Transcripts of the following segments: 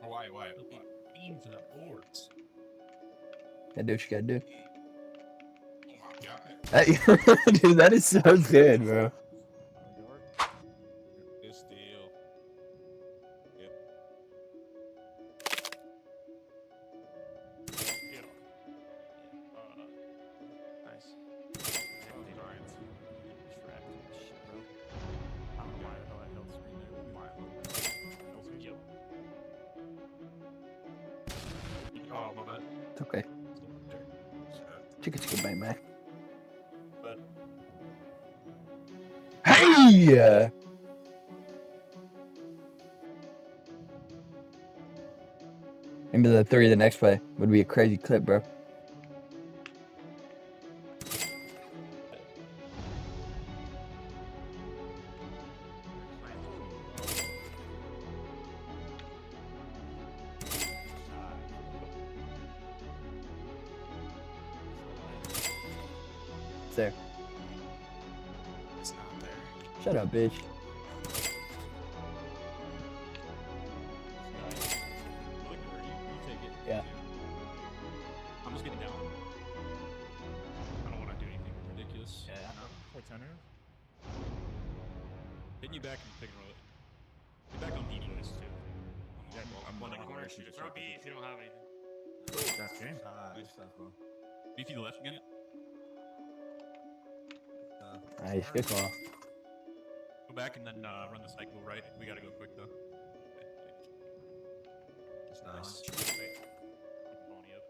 Why? Beam to the boards. Gotta do what you gotta do. Oh my god. Dude, that is so good, bro. Good steal. Yep. Get off. Nice. Oh, Giants. Trapped and shit, bro. I don't know why the hell I held screen there. Yep. Oh, my bad. It's okay. Chicka bang bang. But Hey! Maybe the 3 of the next play would be a crazy clip, bro. It's there. it's not there. Shut up, bitch. Yeah. I'm just getting down. I don't want to do anything ridiculous. Yeah, I know. Play center. Hitting you back and pick and roll it. Get back on beating this too. Yeah, well, I'm one corner. Throw B if you don't have anything. That's game. Nice. Beefy the left again. Nice, good call. Go back and then run the cycle right. We gotta go quick though. That's nice. Wait. Bawny up.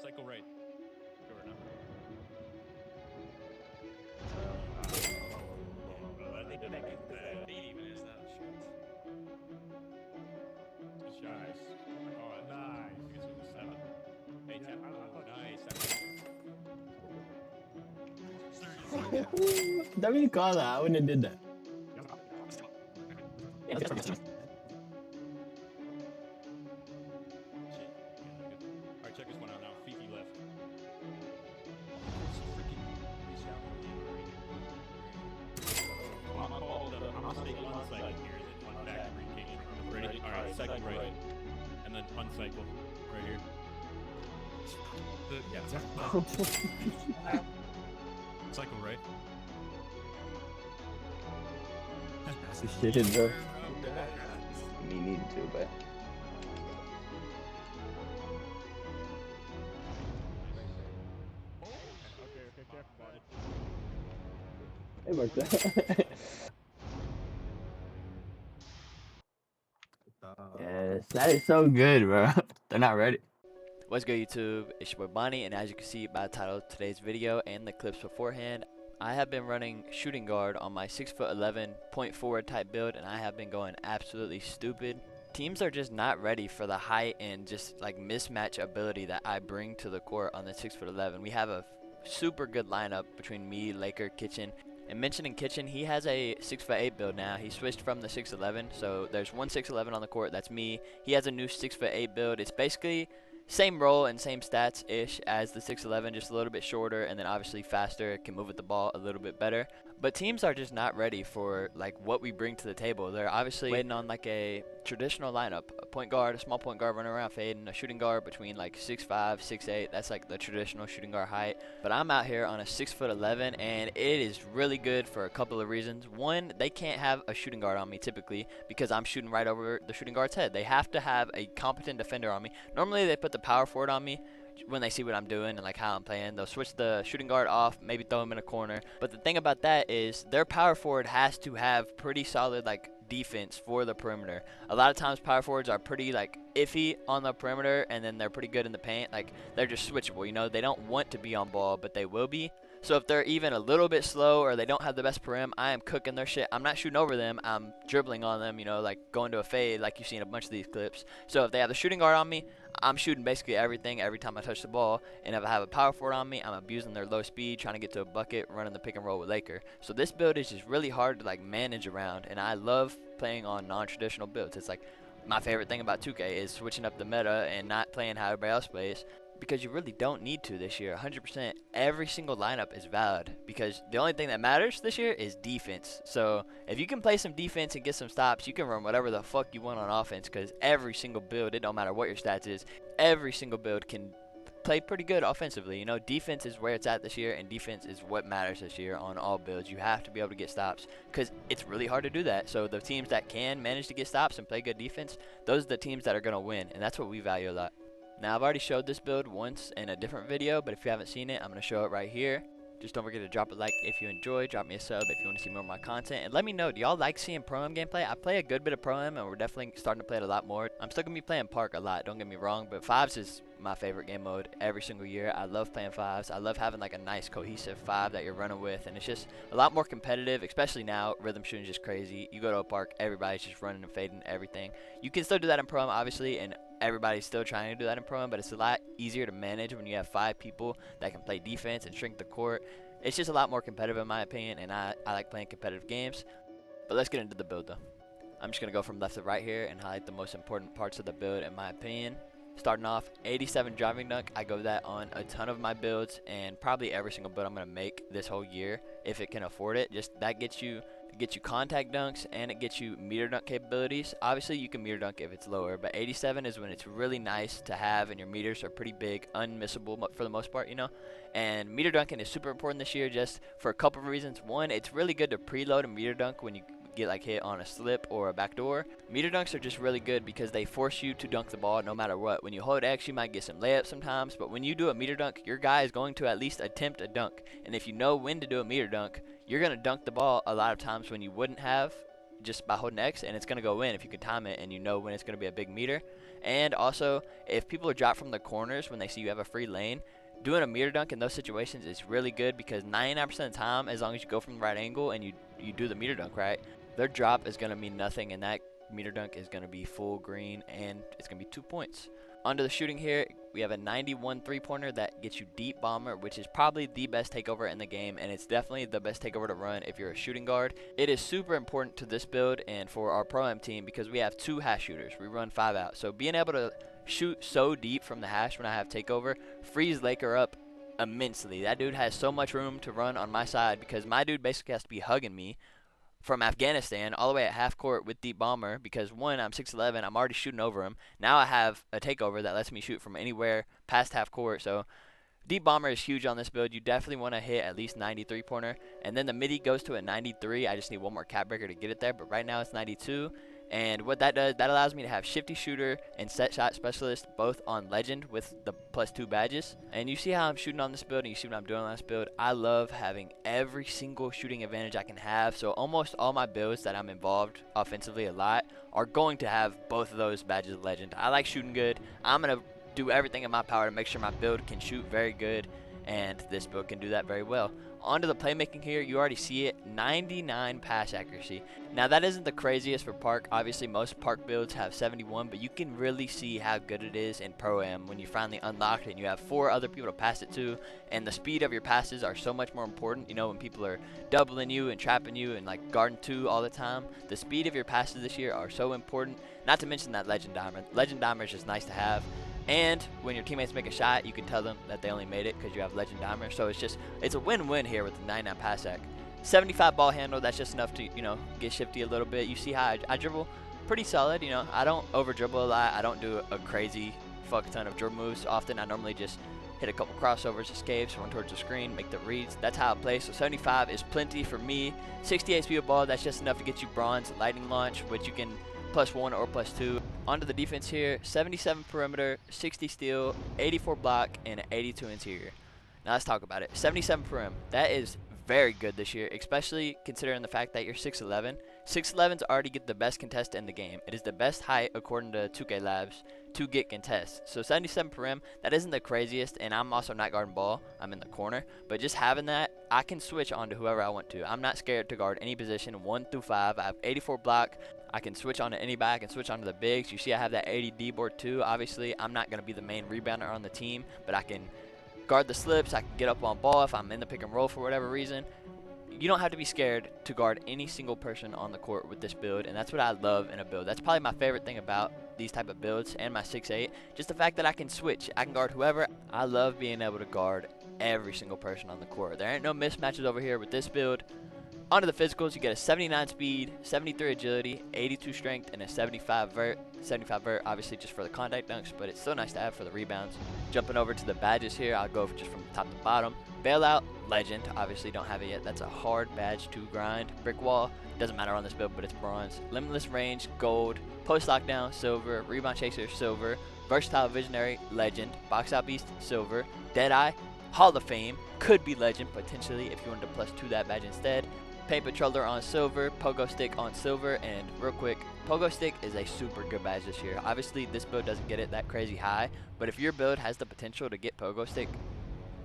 Cycle right. Go right now. I think that even is that short. Good shot. Nice. Oh, nice. You get to the 7. Hey, tap. Nice. Don't even call that. I wouldn't have did that. Alright, check this one out now. Fifi left. I'm taking one cycle here, then one back re-cage. Ready? Alright, cycle right. And then uncycle right here. Yeah, cycle right. Shit, bro. Me need to, but. Okay, careful, buddy. It worked out. Yes, that is so good, bro. They're not ready. What's good, YouTube? It's your boy Bawny, and as you can see by the title of today's video and the clips beforehand, I have been running shooting guard on my 6'11" point forward type build, and I have been going absolutely stupid. Teams are just not ready for the height and just like mismatch ability that I bring to the court on the 6'11". We have a super good lineup between me, Laker, Kitchen. And mentioning Kitchen, he has a 6'8" build now. He switched from the 6'11", so there's one 6'11" on the court. That's me. He has a new 6'8" build. It's basically same role and same stats-ish as the 6'11", just a little bit shorter, and then obviously faster, can move with the ball a little bit better. But teams are just not ready for like what we bring to the table. They're obviously waiting on like a traditional lineup, a point guard, a small point guard running around fading, a shooting guard between like 6'5", 6'8". That's like the traditional shooting guard height. But I'm out here on a 6'11", and it is really good for a couple of reasons. One, they can't have a shooting guard on me typically because I'm shooting right over the shooting guard's head. They have to have a competent defender on me. Normally they put the power forward on me when they see what I'm doing and like how I'm playing. They'll switch the shooting guard off, maybe throw him in a corner. But the thing about that is their power forward has to have pretty solid like defense for the perimeter. A lot of times power forwards are pretty like iffy on the perimeter, and then they're pretty good in the paint. Like they're just switchable, you know. They don't want to be on ball, but they will be. So if they're even a little bit slow or they don't have the best perim, I am cooking their shit. I'm not shooting over them. I'm dribbling on them, you know, like going to a fade like you see in a bunch of these clips. So if they have the shooting guard on me, I'm shooting basically everything every time I touch the ball. And if I have a power forward on me, I'm abusing their low speed, trying to get to a bucket, running the pick and roll with Laker. So this build is just really hard to like manage around, and I love playing on non-traditional builds. It's like my favorite thing about 2K is switching up the meta and not playing how everybody else plays. because you really don't need to this year. 100%, every single lineup is valid because the only thing that matters this year is defense. So if you can play some defense and get some stops, you can run whatever the fuck you want on offense because every single build, it don't matter what your stats is, every single build can play pretty good offensively. You know, defense is where it's at this year, and defense is what matters this year on all builds. You have to be able to get stops because it's really hard to do that. So the teams that can manage to get stops and play good defense, those are the teams that are going to win, and that's what we value a lot. Now, I've already showed this build once in a different video, but if you haven't seen it, I'm going to show it right here. Just don't forget to drop a like if you enjoy, drop me a sub if you want to see more of my content, and let me know, do y'all like seeing Pro-Am gameplay? I play a good bit of Pro-Am, and we're definitely starting to play it a lot more. I'm still going to be playing Park a lot, don't get me wrong, but Fives is my favorite game mode every single year. I love playing Fives. I love having like a nice cohesive five that you're running with, and it's just a lot more competitive, especially now. Rhythm shooting is just crazy. You go to a park, everybody's just running and fading everything. You can still do that in Pro-Am, obviously, and everybody's still trying to do that in Pro-Am, but it's a lot easier to manage when you have 5 people that can play defense and shrink the court. It's just a lot more competitive in my opinion, and I like playing competitive games. But let's get into the build though. I'm just going to go from left to right here and highlight the most important parts of the build in my opinion. Starting off, 87 driving dunk. I go that on a ton of my builds and probably every single build I'm going to make this whole year if it can afford it. Just that gets you contact dunks, and it gets you meter dunk capabilities. Obviously you can meter dunk if it's lower, but 87 is when it's really nice to have and your meters are pretty big, unmissable for the most part, you know. And meter dunking is super important this year just for a couple of reasons. One, it's really good to preload a meter dunk when you get like hit on a slip or a backdoor. Meter dunks are just really good because they force you to dunk the ball no matter what. When you hold X, you might get some layups sometimes, but when you do a meter dunk, your guy is going to at least attempt a dunk. And if you know when to do a meter dunk, you're going to dunk the ball a lot of times when you wouldn't have just by holding X, and it's going to go in if you can time it and you know when it's going to be a big meter. And also, if people are dropped from the corners when they see you have a free lane, doing a meter dunk in those situations is really good because 99% of the time, as long as you go from the right angle and you do the meter dunk right, their drop is going to mean nothing, and that meter dunk is going to be full green, and it's going to be 2 points. Onto the shooting here, we have a 91 three-pointer that gets you deep bomber, which is probably the best takeover in the game, and it's definitely the best takeover to run if you're a shooting guard. It is super important to this build and for our Pro-Am team because we have 2 hash shooters. We run 5 out, so being able to shoot so deep from the hash when I have takeover frees Laker up immensely. That dude has so much room to run on my side because my dude basically has to be hugging me from Afghanistan all the way at half court with deep bomber because one, I'm 6'11", I'm already shooting over him. Now I have a takeover that lets me shoot from anywhere past half court. So deep bomber is huge on this build. You definitely want to hit at least 93 pointer, and then the midi goes to a 93. I just need one more cap breaker to get it there, but right now it's 92. And what that does, that allows me to have shifty shooter and set shot specialist both on legend with the +2 badges. And you see how I'm shooting on this build, and you see what I'm doing on this build. I love having every single shooting advantage I can have. So almost all my builds that I'm involved offensively a lot are going to have both of those badges of legend. I like shooting good. I'm going to do everything in my power to make sure my build can shoot very good, and this build can do that very well. Onto the playmaking here, you already see it, 99 pass accuracy. Now that isn't the craziest for Park. Obviously most Park builds have 71, but you can really see how good it is in Pro-Am when you finally unlock it and you have 4 other people to pass it to, and the speed of your passes are so much more important. You know, when people are doubling you and trapping you and like guarding 2 all the time, the speed of your passes this year are so important, not to mention that legend diamond. Legend diamond is just nice to have. And when your teammates make a shot, you can tell them that they only made it because you have legend dimer. So it's a win-win here with the 99 pass act. 75 ball handle, that's just enough to, you know, get shifty a little bit. You see how I dribble pretty solid, you know. I don't over dribble a lot. I don't do a crazy fuck ton of dribble moves often. I normally just hit a couple crossovers, escapes, run towards the screen, make the reads. That's how I play. So 75 is plenty for me. 68 speed of ball, that's just enough to get you bronze lightning launch, which you can +1 or +2. Onto the defense here, 77 perimeter, 60 steal, 84 block, and 82 interior. Now let's talk about it. 77 perim, that is very good this year, especially considering the fact that you're 6'11". 6'11's already get the best contest in the game. It is the best height according to 2K Labs to get contests. So 77 perim, that isn't the craziest, and I'm also not guarding ball. I'm in the corner, but just having that, I can switch on to whoever I want to. I'm not scared to guard any position 1 through 5. I have 84 block. I can switch on to anybody. I can switch on to the bigs. You see I have that 80 D board too. Obviously, I'm not going to be the main rebounder on the team, but I can guard the slips. I can get up on ball if I'm in the pick and roll for whatever reason. You don't have to be scared to guard any single person on the court with this build, and that's what I love in a build. That's probably my favorite thing about these type of builds and my 6'8", just the fact that I can switch. I can guard whoever. I love being able to guard every single person on the court. There ain't no mismatches over here with this build. Onto the physicals, you get a 79 speed, 73 agility, 82 strength, and a 75 vert. 75 vert, obviously just for the contact dunks, but it's so nice to have for the rebounds. Jumping over to the badges here, I'll go just from top to bottom. Bailout, legend, obviously don't have it yet. That's a hard badge to grind. Brick wall, doesn't matter on this build, but it's bronze. Limitless range, gold. Post lockdown, silver. Rebound chaser, silver. Versatile visionary, legend. Box out beast, silver. Deadeye, Hall of Fame, could be legend potentially if you wanted to +2 that badge instead. Paint Patroller on silver, Pogo Stick on silver, and real quick, Pogo Stick is a super good badge this year. Obviously, this build doesn't get it that crazy high, but if your build has the potential to get Pogo Stick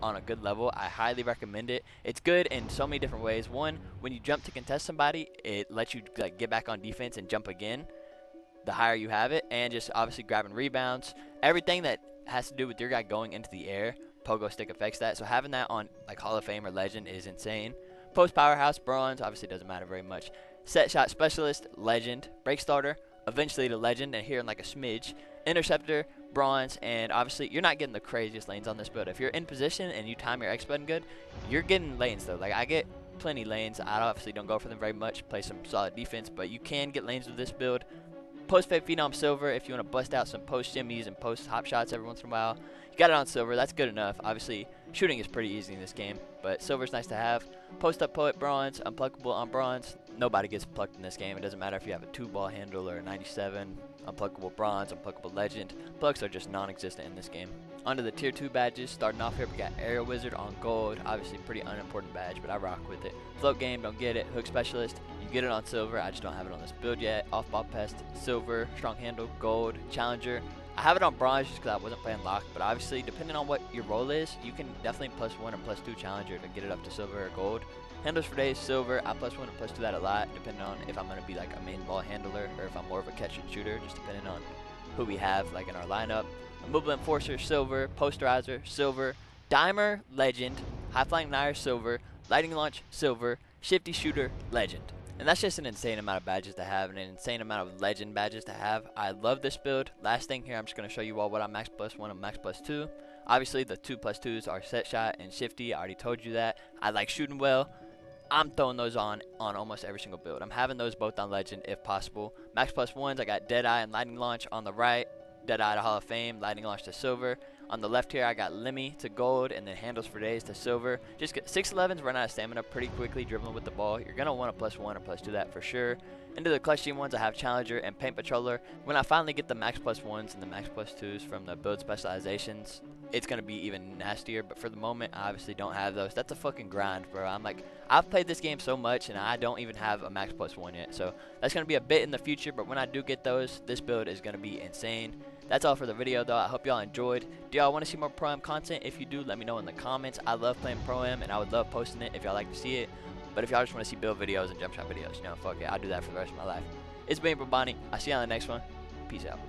on a good level, I highly recommend it. It's good in so many different ways. One, when you jump to contest somebody, it lets you like get back on defense and jump again, the higher you have it, and just obviously grabbing rebounds. Everything that has to do with your guy going into the air, Pogo Stick affects that, so having that on like Hall of Fame or Legend is insane. Post Powerhouse, bronze, obviously doesn't matter very much. Set Shot Specialist, legend. Break Starter, eventually to legend, and here in like a smidge. Interceptor, bronze, and obviously you're not getting the craziest lanes on this build. If you're in position and you time your X button good, you're getting lanes though. Like I get plenty lanes. I obviously don't go for them very much, play some solid defense, but you can get lanes with this build. Post Fade Phenom silver if you want to bust out some post shimmies and post hop shots every once in a while. You got it on silver, that's good enough. Obviously, shooting is pretty easy in this game, but silver's nice to have. Post Up Poet bronze, unpluckable on bronze. Nobody gets plucked in this game. It doesn't matter if you have a 2-ball handle or a 97. Unpluckable bronze, unpluckable legend. Plucks are just non-existent in this game. Onto the tier 2 badges. Starting off here, we got Aerial Wizard on gold. Obviously, pretty unimportant badge, but I rock with it. Float Game, don't get it. Hook Specialist, you get it on silver. I just don't have it on this build yet. Off Ball Pest, silver. Strong Handle, gold. Challenger, I have it on bronze just because I wasn't playing lock, but obviously, depending on what your role is, you can definitely +1 or +2 Challenger to get it up to silver or gold. Handles for days, silver. I +1 or +2 that a lot, depending on if I'm going to be like a main ball handler or if I'm more of a catch and shooter, just depending on who we have like in our lineup. Mobile Enforcer, silver. Posterizer, silver. Dimer, legend. High Flying Nair, silver. Lighting Launch, silver. Shifty Shooter, legend. And that's just an insane amount of badges to have and an insane amount of legend badges to have. I love this build. Last thing here, I'm just going to show you all what I'm max +1 and max +2. Obviously, the 2+2s are Set Shot and Shifty. I already told you that. I like shooting well. I'm throwing those on almost every single build. I'm having those both on legend if possible. Max +1s, I got Deadeye and Lightning Launch on the right. Deadeye to Hall of Fame, Lightning Launch to silver. On the left here, I got Lemmy to gold, and then Handles for days to silver. Just get 6'11s run out of stamina pretty quickly, dribbling with the ball. You're going to want a +1 or +2 that for sure. Into the clutch team ones, I have Challenger and Paint Patroller. When I finally get the max +1s and the max +2s from the build specializations, it's going to be even nastier. But for the moment, I obviously don't have those. That's a fucking grind, bro. I've played this game so much, and I don't even have a max +1 yet. So that's going to be a bit in the future, but when I do get those, this build is going to be insane. That's all for the video, though. I hope y'all enjoyed. Do y'all want to see more Pro-Am content? If you do, let me know in the comments. I love playing Pro-Am, and I would love posting it if y'all like to see it. But if y'all just want to see build videos and jump shot videos, you know, fuck it. I'll do that for the rest of my life. It's been Bawny. I'll see you on the next one. Peace out.